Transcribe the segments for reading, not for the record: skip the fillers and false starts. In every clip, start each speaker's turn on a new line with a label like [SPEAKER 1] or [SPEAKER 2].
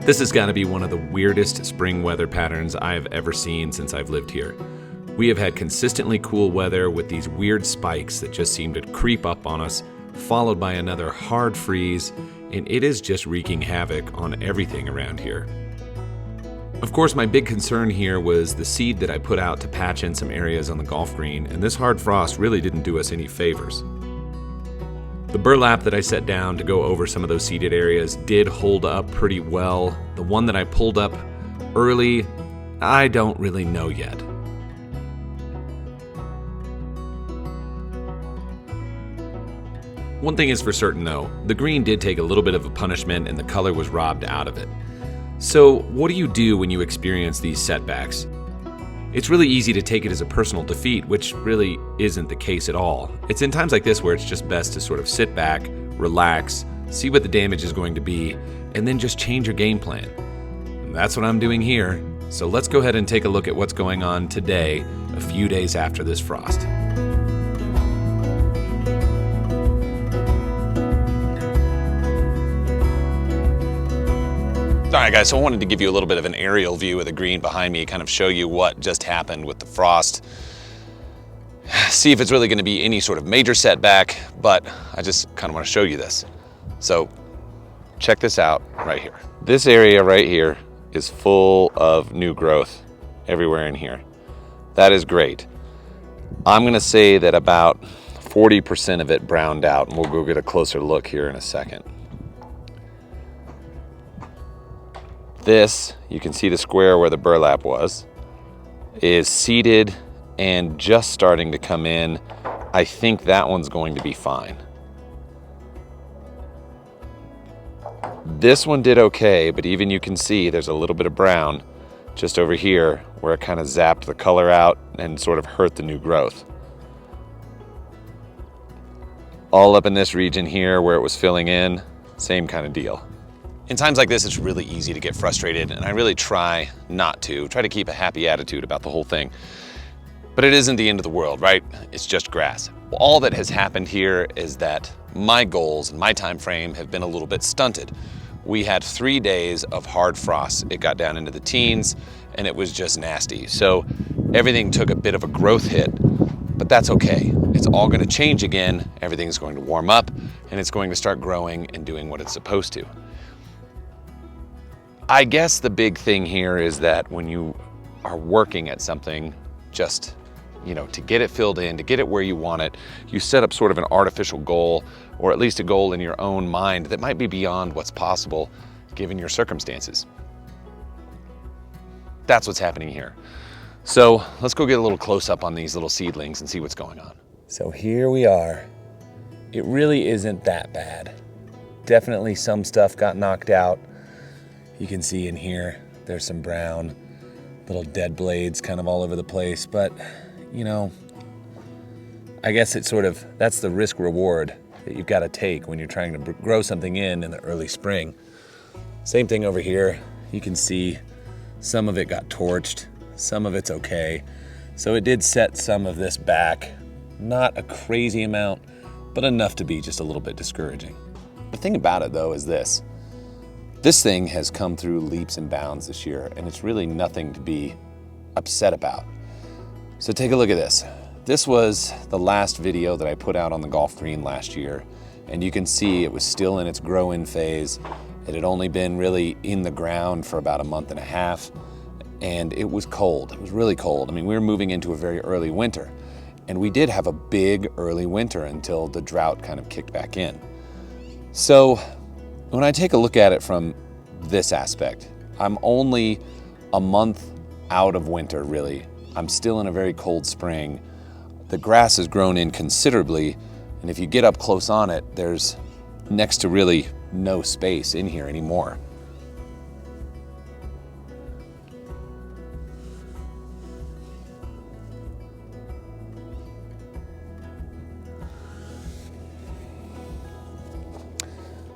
[SPEAKER 1] This has got to be one of the weirdest spring weather patterns I have ever seen since I've lived here. We have had consistently cool weather with these weird spikes that just seem to creep up on us, followed by another hard freeze, and it is just wreaking havoc on everything around here. Of course, my big concern here was the seed that I put out to patch in some areas on the golf green, and this hard frost really didn't do us any favors. The burlap that I set down to go over some of those seeded areas did hold up pretty well. The one that I pulled up early, I don't really know yet. One thing is for certain though, the green did take a little bit of a punishment and the color was robbed out of it. So what do you do when you experience these setbacks? It's really easy to take it as a personal defeat, which really isn't the case at all. It's in times like this where it's just best to sort of sit back, relax, see what the damage is going to be, and then just change your game plan. And that's what I'm doing here. So let's go ahead and take a look at what's going on today, a few days after this frost.
[SPEAKER 2] All right, guys, so I wanted to give you a little bit of an aerial view of the green behind me, kind of show you what just happened with the frost. See if it's really going to be any sort of major setback, but I just kind of want to show you this. So check this out right here. This area right here is full of new growth everywhere in here. That is great. I'm going to say that about 40% of it browned out, and we'll go get a closer look here in a second. This, you can see the square where the burlap was, is seeded and just starting to come in. I think that one's going to be fine. This one did okay, but even you can see there's a little bit of brown just over here where it kind of zapped the color out and sort of hurt the new growth. All up in this region here where it was filling in, same kind of deal. In times like this, it's really easy to get frustrated, and I really try not to. Try to keep a happy attitude about the whole thing. But it isn't the end of the world, right? It's just grass. All that has happened here is that my goals and my time frame have been a little bit stunted. We had 3 days of hard frost. It got down into the teens, and it was just nasty. So everything took a bit of a growth hit, but that's okay. It's all gonna change again. Everything's going to warm up, and it's going to start growing and doing what it's supposed to. I guess the big thing here is that when you are working at something, just, to get it filled in, to get it where you want it, you set up sort of an artificial goal, or at least a goal in your own mind that might be beyond what's possible given your circumstances. That's what's happening here. So let's go get a little close up on these little seedlings and see what's going on.
[SPEAKER 3] So here we are. It really isn't that bad. Definitely some stuff got knocked out. You can see in here, there's some brown, little dead blades kind of all over the place. But, I guess it's sort of, that's the risk reward that you've got to take when you're trying to grow something in the early spring. Same thing over here. You can see some of it got torched, some of it's okay. So it did set some of this back. Not a crazy amount, but enough to be just a little bit discouraging.
[SPEAKER 2] The thing about it though is this. This thing has come through leaps and bounds this year, and it's really nothing to be upset about. So take a look at this. This was the last video that I put out on the golf green last year, and you can see it was still in its grow-in phase. It had only been really in the ground for about a month and a half, and it was cold. It was really cold. I mean, we were moving into a very early winter, and we did have a big early winter until the drought kind of kicked back in. So when I take a look at it from this aspect, I'm only a month out of winter, really. I'm still in a very cold spring. The grass has grown in considerably, and if you get up close on it, there's next to really no space in here anymore.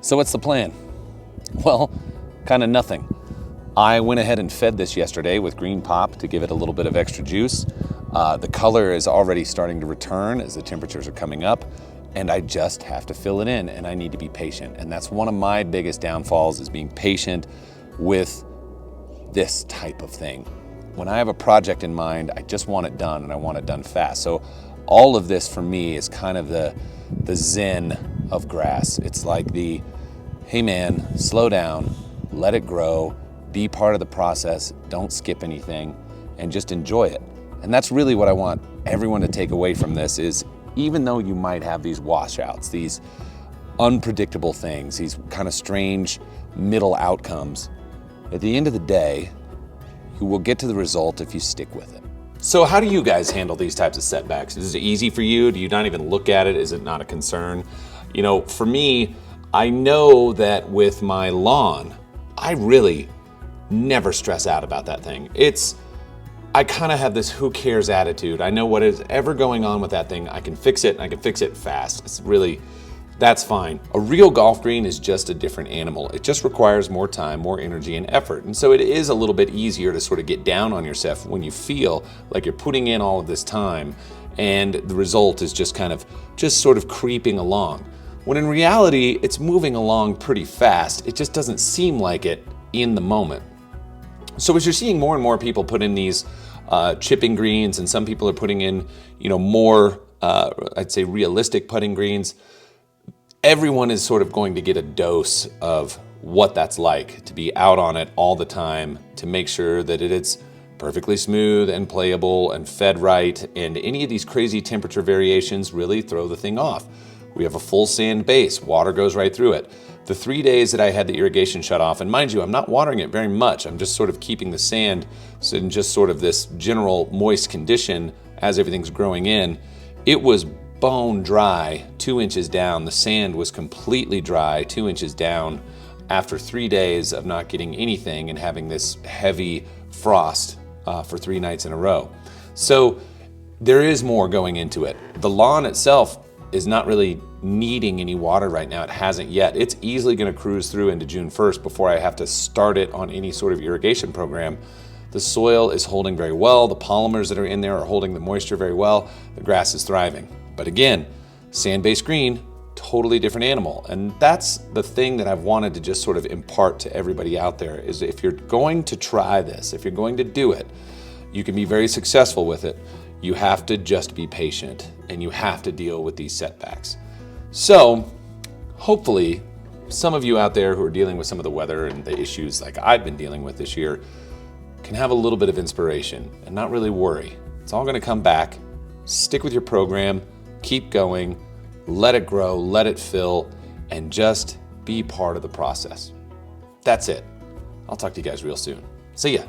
[SPEAKER 2] So what's the plan? Well, kind of nothing. I went ahead and fed this yesterday with green pop to give it a little bit of extra juice. The color is already starting to return as the temperatures are coming up, and I just have to fill it in, and I need to be patient. And that's one of my biggest downfalls, is being patient, with this type of thing. When I have a project in mind, I just want it done, and I want it done fast. So all of this for me is kind of the zen of grass. It's like the, hey man, slow down, let it grow, be part of the process, don't skip anything, and just enjoy it. And that's really what I want everyone to take away from this is, even though you might have these washouts, these unpredictable things, these kind of strange middle outcomes, at the end of the day, you will get to the result if you stick with it.
[SPEAKER 1] So how do you guys handle these types of setbacks? Is it easy for you? Do you not even look at it? Is it not a concern? You know, for me, I know that with my lawn, I really never stress out about that thing. I kind of have this who cares attitude. I know what is ever going on with that thing. I can fix it, and I can fix it fast. That's fine. A real golf green is just a different animal. It just requires more time, more energy, and effort. And so it is a little bit easier to sort of get down on yourself when you feel like you're putting in all of this time and the result is just sort of creeping along. When in reality, it's moving along pretty fast. It just doesn't seem like it in the moment. So as you're seeing more and more people put in these chipping greens, and some people are putting in, more, I'd say, realistic putting greens, everyone is sort of going to get a dose of what that's like to be out on it all the time, to make sure that it's perfectly smooth and playable and fed right, and any of these crazy temperature variations really throw the thing off. We have a full sand base, water goes right through it. The 3 days that I had the irrigation shut off, and mind you, I'm not watering it very much, I'm just sort of keeping the sand in just sort of this general moist condition as everything's growing in, it was bone dry 2 inches down. The sand was completely dry 2 inches down after 3 days of not getting anything and having this heavy frost for 3 nights in a row. So there is more going into it. The lawn itself is not really needing any water right now. It hasn't yet. It's easily going to cruise through into June 1st before I have to start it on any sort of irrigation program. The soil is holding very well. The polymers that are in there are holding the moisture very well. The grass is thriving. But again, sand-based green, totally different animal. And that's the thing that I've wanted to just sort of impart to everybody out there is, if you're going to try this, if you're going to do it, you can be very successful with it. You have to just be patient, and you have to deal with these setbacks. So hopefully some of you out there who are dealing with some of the weather and the issues like I've been dealing with this year can have a little bit of inspiration and not really worry. It's all going to come back. Stick with your program. Keep going, let it grow, let it fill, and just be part of the process. That's it. I'll talk to you guys real soon. See ya.